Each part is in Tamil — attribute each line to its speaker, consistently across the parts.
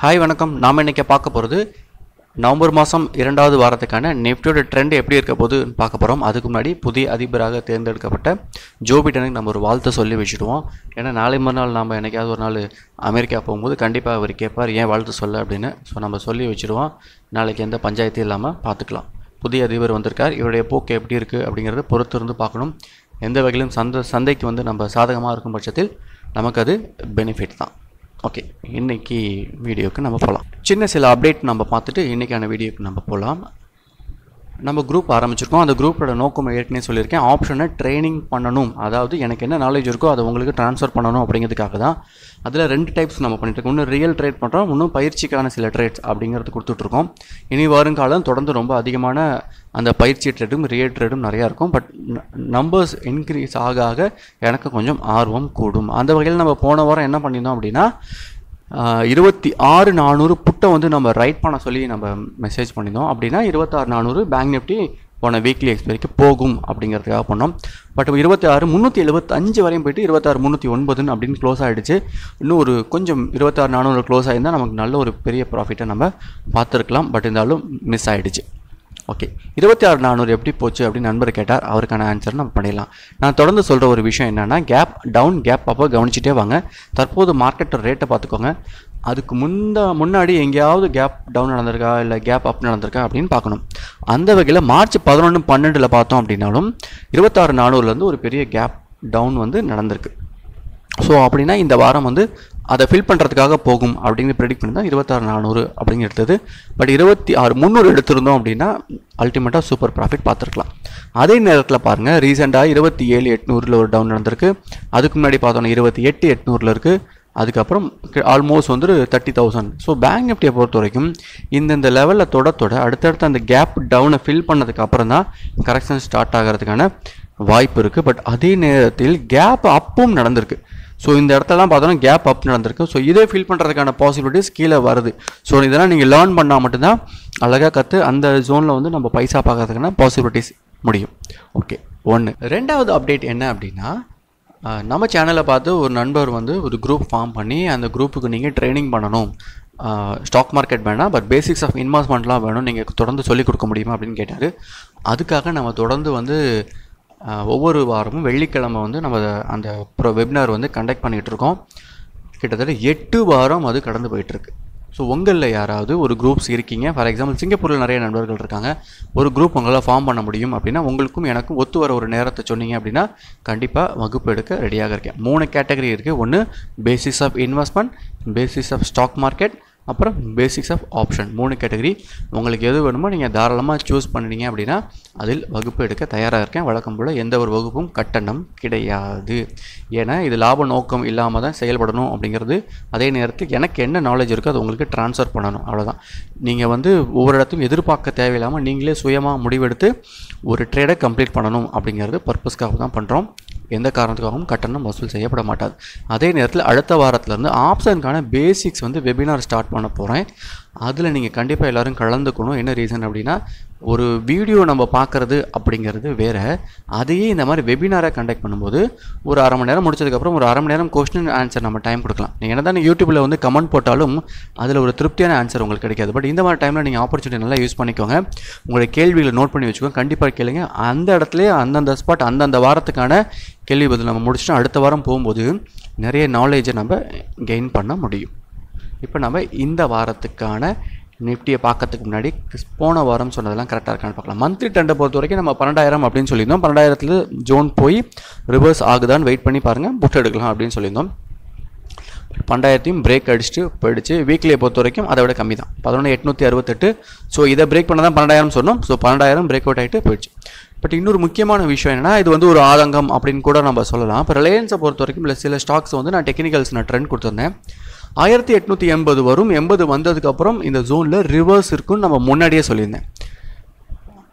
Speaker 1: ஹாய் வணக்கம். நாம் இன்றைக்கி பார்க்க போகிறது நவம்பர் மாதம் 2வது வாரத்துக்கான நிஃப்டியோட ட்ரெண்ட் எப்படி இருக்க போகுதுன்னு பார்க்க போகிறோம். அதுக்கு முன்னாடி புதிய அதிபராக தேர்ந்தெடுக்கப்பட்ட ஜோ பிடனுக்கு நம்ம ஒரு வாழ்த்தை சொல்லி வச்சுடுவோம். ஏன்னா நாளை மறுநாள் நம்ம என்னைக்காவது ஒரு நாள் அமெரிக்கா போகும்போது கண்டிப்பாக அவர் கேட்பார் ஏன் வாழ்த்து சொல்ல அப்படின்னு. ஸோ நம்ம சொல்லி வச்சுடுவோம். நாளைக்கு எந்த பஞ்சாயத்தும் இல்லாமல் பார்த்துக்கலாம். புதிய அதிபர் வந்திருக்கார். இவருடைய போக்கு எப்படி இருக்குது அப்படிங்கிறத பொறுத்து இருந்து பார்க்கணும். எந்த வகையிலும் சந்தைக்கு வந்து நம்ம சாதகமாக இருக்கும் பட்சத்தில் நமக்கு அது பெனிஃபிட் தான். ஓகே, இன்றைக்கி வீடியோவுக்கு நம்ம போகலாம். சில அப்டேட் நம்ம பார்த்துட்டு இன்றைக்கான வீடியோக்கு நம்ம போகலாம். நம்ம குரூப் ஆரம்பிச்சிருக்கோம். அந்த குரூப்போட நோக்கம் ஏற்கனவே சொல்லியிருக்கேன். ஆப்ஷனை ட்ரைனிங் பண்ணணும், அதாவது எனக்கு என்ன நாலேஜ் இருக்கோ அதை உங்களுக்கு ட்ரான்ஸ்ஃபர் பண்ணணும் அப்படிங்கிறதுக்காக தான். அதில் 2 டைப்ஸ் நம்ம பண்ணிட்டுருக்கோம். இன்னும் ரியல் ட்ரேட் பண்ணுறோம், இன்னும் பயிற்சிக்கான சில ட்ரேட்ஸ் அப்படிங்கிறது கொடுத்துட்ருக்கோம். இனி வருங்காலம் தொடர்ந்து ரொம்ப அதிகமான அந்த பயிற்சி ட்ரேடும் ரியல் ட்ரேடும் நிறையா இருக்கும். பட் நம்பர்ஸ் இன்க்ரீஸ் ஆக ஆக எனக்கு கொஞ்சம் ஆர்வம் கூடும். அந்த வகையில் நம்ம போன வாரம் என்ன பண்ணியிருந்தோம் அப்படின்னா 26,400 புட்டை வந்து நம்ம ரைட் பண்ண சொல்லி நம்ம மெசேஜ் பண்ணியிருந்தோம். அப்படின்னா 26,400 பேங்க் நிஃப்டி போன வீக்லி எக்ஸ்பைரிக்கு போகும் அப்படிங்கிறதுக்காக பண்ணோம். பட் 26,375 வரையும் போயிட்டு 26,309 அப்படின்னு க்ளோஸ் ஆகிடுச்சு. இன்னும் ஒரு கொஞ்சம் 26,400 க்ளோஸ் ஆகியிருந்தால் நமக்கு நல்ல ஒரு பெரிய ப்ராஃபிட்டை நம்ம பார்த்துருக்கலாம். பட் இருந்தாலும் மிஸ் ஆகிடுச்சு. ஓகே, 26,400 எப்படி போச்சு அப்படின்னு நண்பர் கேட்டார். அவருக்கான ஆன்சர் நம்ம பண்ணிடலாம். நான் தொடர்ந்து சொல்கிற ஒரு விஷயம் என்னென்னா, கேப் டவுன் கேப் அப்போ கவனிச்சிட்டே வாங்க. தற்போது மார்க்கெட்டோட ரேட்டை பார்த்துக்கோங்க. அதுக்கு முன்னாடி எங்கேயாவது கேப் டவுன் நடந்திருக்கா இல்லை கேப் அப் நடந்திருக்கா அப்படின்னு பார்க்கணும். அந்த வகையில் மார்ச் 11-12 பார்த்தோம் அப்படின்னாலும் 26,400 ஒரு பெரிய கேப் டவுன் வந்து நடந்திருக்கு. ஸோ அப்படின்னா இந்த வாரம் வந்து அதை ஃபில் பண்ணுறதுக்காக போகும் அப்படின்னு ப்ரெடிக்ட் பண்ணி தான் 26,400 அப்படிங்க எடுத்தது. பட் 26,300 எடுத்திருந்தோம் அப்படின்னா அல்டிமேட்டாக சூப்பர் ப்ராஃபிட் பார்த்துருக்கலாம். அதே நேரத்தில் பாருங்கள், ரீசெண்டாக 27,800 ஒரு டவுன் நடந்திருக்கு. அதுக்கு முன்னாடி பார்த்தோன்னா 28,800 இருக்குது. அதுக்கப்புறம் ஆல்மோஸ்ட் வந்து 30,000. ஸோ பேங்க் நிஃப்டியை பொறுத்த வரைக்கும் இந்த லெவலில் தொட அடுத்தடுத்து அந்த கேப் டவுனை ஃபில் பண்ணதுக்கு அப்புறம் தான் கரெக்ஷன் ஸ்டார்ட் ஆகிறதுக்கான வாய்ப்பு இருக்குது. பட் அதே நேரத்தில் கேப் அப்பும் நடந்திருக்கு. ஸோ இந்த இடத்தெல்லாம் பார்த்தோன்னா கேப் அப் நடந்திருக்கு. ஸோ இதே ஃபில் பண்ணுறதுக்கான பாசிபிலிட்டிஸ் கீழே வருது. ஸோ இதெல்லாம் நீங்கள் லேர்ன் பண்ணால் மட்டும்தான் அழகாக கற்று அந்த ஜோனில் வந்து நம்ம பைசா பார்க்கறதுக்கான பாசிபிலிட்டிஸ் முடியும். ஓகே, 1. 2வது அப்டேட் என்ன அப்படின்னா, நம்ம சேனலை பார்த்து ஒரு நண்பர் வந்து ஒரு குரூப் ஃபார்ம் பண்ணி அந்த குரூப்புக்கு நீங்கள் ட்ரைனிங் பண்ணணும், ஸ்டாக் மார்க்கெட் வேணாம் பட் பேசிக்ஸ் ஆஃப் இன்வெஸ்ட்மெண்ட்லாம் வேணும், நீங்கள் தொடர்ந்து சொல்லிக் கொடுக்க முடியுமா அப்படின்னு கேட்டார். அதுக்காக நம்ம தொடர்ந்து வந்து ஒவ்வொரு வாரமும் வெள்ளிக்கிழமை வந்து நம்ம அந்த வெபினார் வந்து கண்டக்ட் பண்ணிகிட்ருக்கோம். கிட்டத்தட்ட 8 வாரம் அது கடந்து போயிட்டுருக்கு. ஸோ உங்களில் யாராவது ஒரு குரூப்ஸ் இருக்கீங்க, ஃபார் எக்ஸாம்பிள் சிங்கப்பூரில் நிறைய நண்பர்கள் இருக்காங்க, ஒரு குரூப் உங்களால் ஃபார்ம் பண்ண முடியும் அப்படின்னா உங்களுக்கும் எனக்கும் ஒத்து வர ஒரு நேரத்தை சொன்னீங்க அப்படின்னா கண்டிப்பாக வகுப்பு எடுக்க ரெடியாக இருக்கேன். 3 கேட்டகரி இருக்குது. ஒன்று basics of investment, basics of stock market, அப்புறம் பேசிக்ஸ் ஆஃப் ஆப்ஷன். 3 கேட்டகரி. உங்களுக்கு எது வேணுமோ நீங்கள் தாராளமாக சூஸ் பண்ணிட்டீங்க அப்படின்னா அதில் வகுப்பு எடுக்க தயாராக இருக்கேன். வழக்கம் போல் எந்த ஒரு வகுப்பும் கட்டணம் கிடையாது. ஏன்னா இது லாப நோக்கம் இல்லாமல் தான் செயல்படணும் அப்படிங்கிறது. அதே நேரத்தில் எனக்கு என்ன நாலேஜ் இருக்கோ அது உங்களுக்கு ட்ரான்ஸ்ஃபர் பண்ணணும், அவ்வளோதான். நீங்கள் வந்து ஒவ்வொரு இடத்தையும் எதிர்பார்க்க தேவையில்லாமல் நீங்களே சுயமாக முடிவெடுத்து ஒரு ட்ரேடை கம்ப்ளீட் பண்ணணும் அப்படிங்கிறது பர்பஸ்க்காக தான் பண்ணுறோம். எந்த காரணத்துக்காகவும் கட்டணம் வசூல் செய்யப்பட மாட்டாது. அதே நேரத்தில் அடுத்த வாரத்துலேருந்து ஆப்ஷனுக்கான பேசிக்ஸ் வந்து வெபினார் ஸ்டார்ட் பண்ண போகிறேன். அதில் நீங்கள் கண்டிப்பாக எல்லோரும் கலந்துக்கணும். என்ன ரீசன் அப்படின்னா, ஒரு வீடியோ நம்ம பார்க்குறது அப்படிங்கிறது வேறு. அதையே இந்த மாதிரி வெபினாரை கண்டக்ட் பண்ணும்போது ஒரு அரை மணி நேரம் முடிச்சதுக்கப்புறம் ஒரு அரை மணி நேரம் கொஸ்டின் ஆன்சர் நம்ம டைம் கொடுக்கலாம். நீங்கள் என்ன தான் யூடியூப்பில் வந்து கமெண்ட் போட்டாலும் அதில் ஒரு திருப்தியான ஆன்சர் உங்களுக்கு கிடைக்காது. பட் இந்த மாதிரி டைமில் நீங்கள் ஆப்பர்ச்சுனிட்டி நல்லா யூஸ் பண்ணிக்கோங்க. உங்களுடைய கேள்விகளை நோட் பண்ணி வச்சுக்கோங்க. கண்டிப்பாக கேளுங்க. அந்த இடத்துலேயே அந்தந்த ஸ்பாட் அந்தந்த வாரத்துக்கான கேள்வி பதில் நம்ம முடிச்சுட்டு அடுத்த வாரம் போகும்போது நிறைய நாலேஜை நம்ம கெயின் பண்ண முடியும். இப்போ நம்ம இந்த வாரத்துக்கான நிஃப்டியை பார்க்கறதுக்கு முன்னாடி போன வாரம் சொன்னதெல்லாம் கரெக்டாக இருக்கான்னு பார்க்கலாம். மந்த்லி ட்ரெண்டை பொறுத்த வரைக்கும் நம்ம 12,000 அப்படின்னு சொல்லியிருந்தோம். 12,000 ஜோன் போய் ரிவர்ஸ் ஆகுதான்னு வெயிட் பண்ணி பாருங்கள், புட் எடுக்கலாம் அப்படின்னு சொல்லியிருந்தோம். 12,000 பிரேக் அடிச்சுட்டு போயிடுச்சு. வீக்லியை பொறுத்த வரைக்கும் அதை விட கம்மி தான், 11,868. ஸோ இதை பிரேக் பண்ண தான் 12,000 சொன்னோம். ஸோ 12,000 பிரேக் அவுட் ஆகிட்டு போயிடுச்சு. பட் இன்னொரு முக்கியமான விஷயம் என்னென்னா, இது வந்து ஒரு ஆதங்கம் அப்படின்னு கூட நம்ம சொல்லலாம். இப்போ ரிலையன்ஸை பொறுத்த வரைக்கும் இல்லை சில ஸ்டாக்ஸ் வந்து நான் டெக்னிக்கல்ஸ் ட்ரெண்ட் கொடுத்துருந்தேன். 1880 வரும். 80 வந்ததுக்கப்புறம் இந்த ஜோனில் ரிவர்ஸ் இருக்குன்னு நம்ம முன்னாடியே சொல்லியிருந்தேன்.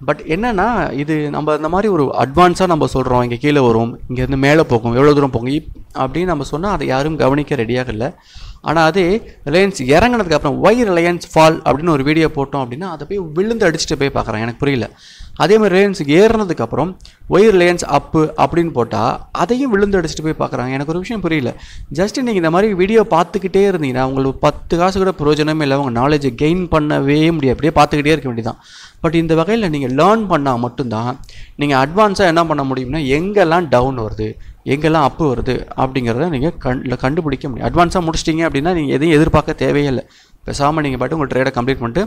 Speaker 1: பட் என்னென்னா, இது நம்ம இந்த மாதிரி ஒரு அட்வான்ஸாக நம்ம சொல்கிறோம், இங்கே கீழே வரும், இங்கேருந்து மேலே போகும், எவ்வளோ தூரம் போகும் அப்படின்னு நம்ம சொன்னால் அதை யாரும் கவனிக்க ரெடியாக இல்லை. ஆனால் அதே ரிலையன்ஸ் இறங்கினதுக்கப்புறம் ஒய் ரிலையன்ஸ் ஃபால் அப்படின்னு ஒரு வீடியோ போட்டோம் அப்படின்னா அதை போய் விழுந்து அடிச்சுட்டு போய் பார்க்குறேன். எனக்கு புரியல. அதே மாதிரி ரிலையன்ஸுக்கு ஏறினதுக்கப்புறம் ஒய் ரிலையன்ஸ் அப்பு அப்படின்னு போட்டால் அதையும் விழுந்து அடிச்சுட்டு போய் பார்க்குறாங்க. எனக்கு ஒரு விஷயம் புரியல. ஜஸ்ட் நீங்கள் இந்த மாதிரி வீடியோ பார்த்துக்கிட்டே இருந்தீங்கன்னா உங்களுக்கு 10 காசு கூட பிரயோஜனமே இல்லை. உங்கள் நாலேஜை கெயின் பண்ணவே முடியாது. அப்படியே பார்த்துக்கிட்டே இருக்க வேண்டியதான். பட் இந்த வகையில் நீங்கள் லேர்ன் பண்ணால் மட்டும்தான் நீங்கள் அட்வான்ஸாக என்ன பண்ண முடியும்னா எங்கெல்லாம் டவுன் வருது, எங்கெல்லாம் அப்பு வருது அப்படிங்கிறத நீங்கள் கண்டுபிடிக்க முடியும். அட்வான்ஸாக முடிச்சிட்டிங்க அப்படின்னா நீங்கள் எதையும் எதிர்பார்க்க தேவையே இல்லை. பேசாமல் நீங்கள் பாட்டு உங்கள் ட்ரேடை கம்ப்ளீட் பண்ணிட்டு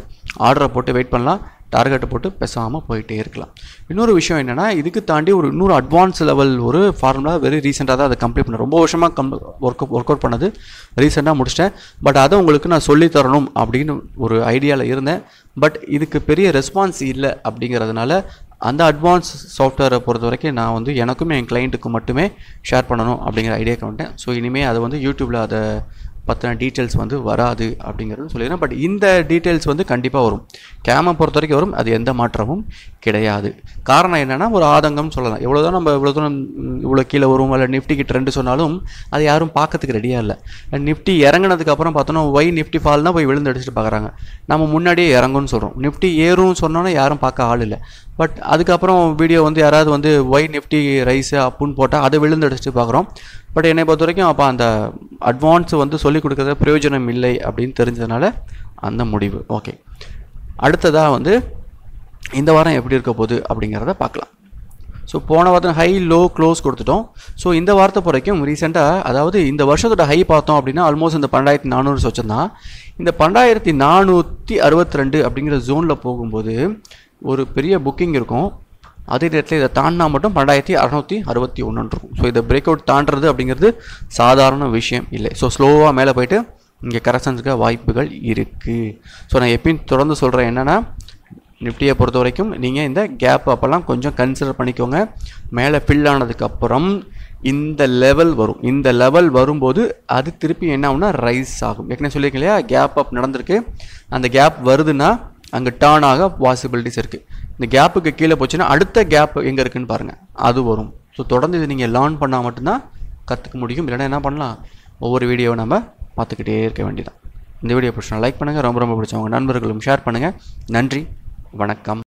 Speaker 1: ஆர்டரை போட்டு வெயிட் பண்ணலாம், டார்கெட்டை போட்டு பேசாமல் போயிட்டே இருக்கலாம். இன்னொரு விஷயம் என்னென்னா, இதுக்கு தாண்டி இன்னொரு அட்வான்ஸ் லெவல் ஒரு ஃபார்முலா வெரி ரீசெண்டாக தான் அதை கம்ப்ளீட் பண்ணேன். ரொம்ப வருஷமாக ஒர்க் அவுட் பண்ணது ரீசெண்டாக முடிச்சிட்டேன். பட் அதை உங்களுக்கு நான் சொல்லித்தரணும் அப்படின்னு ஒரு ஐடியாவில் இருந்தேன். பட் இதுக்கு பெரிய ரெஸ்பான்ஸ் இல்லை அப்படிங்கிறதுனால அந்த அட்வான்ஸ் சாஃப்ட்வேரை பொறுத்த வரைக்கும் நான் எனக்கும் என் கிளைண்ட்டுக்கு மட்டுமே ஷேர் பண்ணணும் அப்படிங்கிற ஐடியாவுக்கு வந்துட்டேன். ஸோ இனிமேல் அதை யூடியூப்பில் அதை பற்றின டீட்டெயில்ஸ் வராது அப்படிங்கிறது சொல்லிடுறேன். பட் இந்த டீட்டெயில்ஸ் கண்டிப்பாக வரும். கேமை பொறுத்த வரைக்கும் வரும். அது எந்த மாற்றமும் கிடையாது. காரணம் என்னென்னா ஒரு ஆதங்கம்னு சொல்லலாம். எவ்வளோ தான் நம்ம இவ்வளோ தூரம் இவ்வளோ கீழே வரும் இல்லை நிஃப்டிக்கு ட்ரெண்டு சொன்னாலும் அது யாரும் பார்க்கறதுக்கு ரெடியாக இல்லை. நிஃப்டி இறங்கினதுக்கப்புறம் பார்த்தோன்னா ஒய் நிஃப்டி ஃபால்னால் போய் விழுந்து அடிச்சுட்டு பார்க்குறாங்க. நம்ம முன்னாடியே இறங்கும்னு சொல்கிறோம். நிஃப்டி ஏறும்னு சொன்னோன்னா யாரும் பார்க்க ஆள் இல்லை. பட் அதுக்கப்புறம் வீடியோ யாராவது ஒய் நிஃப்டி ரைஸு அப்புன்னு போட்டால் அதை விழுந்து அடிச்சுட்டு பார்க்குறோம். பட் என்னை பொறுத்த வரைக்கும் அப்போ அந்த அட்வான்ஸ் சொல்லிக் கொடுக்குறத பிரயோஜனம் இல்லை அப்படின்னு தெரிஞ்சதுனால அந்த முடிவு. ஓகே, அடுத்ததாக இந்த வாரம் எப்படி இருக்க போகுது அப்படிங்கிறத பார்க்கலாம். ஸோ போன வாரத்தில் ஹை லோ க்ளோஸ் கொடுத்துட்டோம். ஸோ இந்த வாரத்தை பொறுத்த வரைக்கும் ரீசெண்டாக அதாவது இந்த வருஷத்தோட ஹை பார்த்தோம் அப்படின்னா ஆல்மோஸ்ட் இந்த 12,400 வச்சுருந்தான். இந்த 12,462 அப்படிங்கிற ஜோனில் போகும்போது ஒரு பெரிய புக்கிங் இருக்கும். அதே நேரத்தில் இதை தாண்டினா மட்டும் 12,661 இருக்கும். ஸோ இதை பிரேக் அவுட் தாண்டுறது அப்படிங்கிறது சாதாரண விஷயம் இல்லை. ஸோ ஸ்லோவாக மேலே போயிட்டு இங்கே கரெக்ஷன்ஸுக்கு வாய்ப்புகள் இருக்குது. ஸோ நான் எப்பயும் தொடர்ந்து சொல்கிறேன் என்னென்னா, நிஃப்டியை பொறுத்த வரைக்கும் நீங்கள் இந்த கேப் அப்போல்லாம் கொஞ்சம் கன்சிடர் பண்ணிக்கோங்க. மேலே ஃபில் ஆனதுக்கப்புறம் இந்த லெவல் வரும். இந்த லெவல் வரும்போது அது திருப்பி என்ன ஆகும்னா ரைஸ் ஆகும். ஏற்கனவே சொல்லியிருக்கேன் இல்லையா, கேப் அப் நடந்திருக்கு. அந்த கேப் வருதுன்னா அங்கே டர்ன் ஆக பாசிபிலிட்டிஸ் இருக்குது. இந்த கேப்புக்கு கீழே போச்சுன்னா அடுத்த கேப் எங்கே இருக்குதுன்னு பாருங்கள், அது வரும். ஸோ தொடர்ந்து இது நீங்கள் லேர்ன் பண்ணால் மட்டும்தான் கற்றுக்க முடியும். இல்லைன்னா என்ன பண்ணலாம், ஒவ்வொரு வீடியோவை நம்ம பார்த்துக்கிட்டே இருக்க வேண்டியதான். இந்த வீடியோ பிடிச்சா லைக் பண்ணுங்கள். ரொம்ப ரொம்ப பிடிச்சவங்க நண்பர்களும் ஷேர் பண்ணுங்கள். நன்றி, வணக்கம்.